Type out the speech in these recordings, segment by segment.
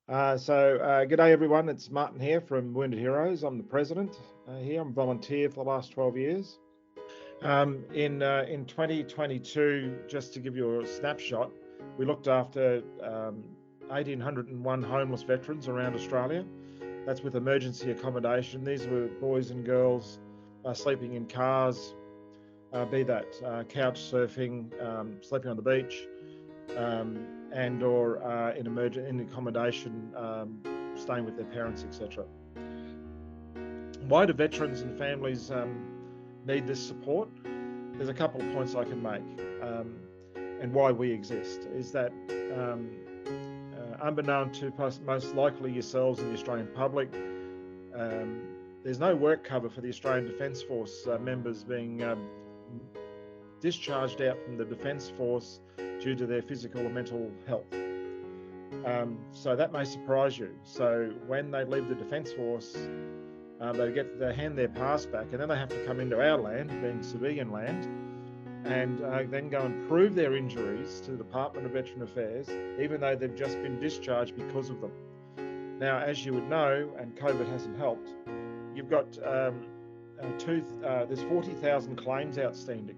G'day everyone. It's Martin here from Wounded Heroes. I'm the president here. I'm a volunteer for the last 12 years. In 2022, just to give you a snapshot, we looked after 1,801 homeless veterans around Australia. That's with emergency accommodation. These were boys and girls sleeping in cars, be that couch surfing, sleeping on the beach, and or in accommodation, staying with their parents, etc. Why do veterans and families need this support? There's a couple of points I can make, and why we exist is that unbeknown to most likely yourselves and the Australian public, there's no work cover for the Australian Defence Force members being discharged out from the Defence Force due to their physical or mental health. So that may surprise you. So when they leave the Defence Force, they hand their pass back, and then they have to come into our land, being civilian land, and then go and prove their injuries to the Department of Veteran Affairs, even though they've just been discharged because of them. Now, as you would know, and COVID hasn't helped, you've got there's 40,000 claims outstanding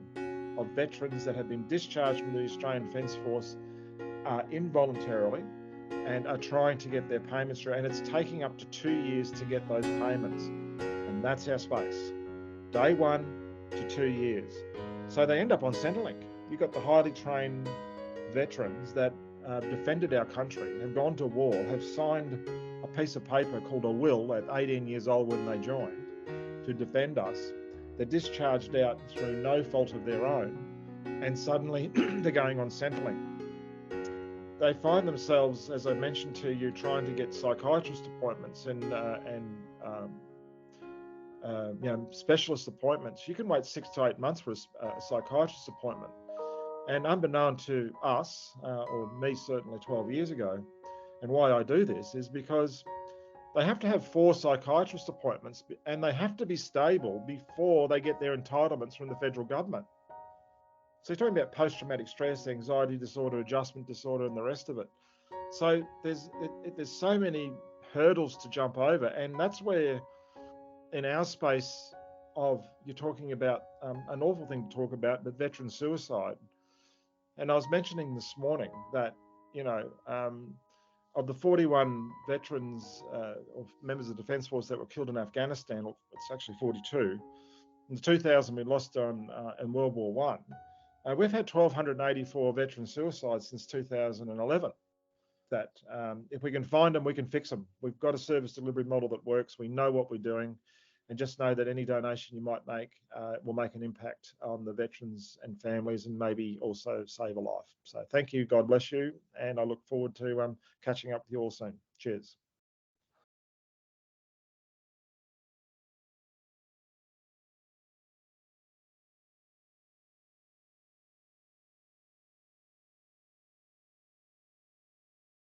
of veterans that have been discharged from the Australian Defence Force involuntarily and are trying to get their payments through, and it's taking up to 2 years to get those payments, and that's our space. Day 1 to 2 years. So they end up on Centrelink. You've got the highly trained veterans that defended our country, have gone to war, have signed a piece of paper called a will at 18 years old when they joined to defend us. They're discharged out through no fault of their own, and suddenly they're going on Centrelink. They find themselves, as I mentioned to you, trying to get psychiatrist appointments and specialist appointments. You can wait 6 to 8 months for a psychiatrist appointment. And unbeknown to us, or me certainly 12 years ago, and why I do this is because they have to have 4 psychiatrist appointments, and they have to be stable before they get their entitlements from the federal government. So you're talking about post-traumatic stress, anxiety disorder, adjustment disorder, and the rest of it. So there's so many hurdles to jump over, and that's where, in our space of, you're talking about an awful thing to talk about, but veteran suicide. And I was mentioning this morning that, of the 41 veterans or members of the Defence Force that were killed in Afghanistan, it's actually 42. In the 2000 we lost in World War One. We've had 1,284 veteran suicides since 2011. That if we can find them, we can fix them. We've got a service delivery model that works. We know what we're doing, and just know that any donation you might make will make an impact on the veterans and families, and maybe also save a life. So thank you. God bless you, and I look forward to catching up with you all soon. Cheers.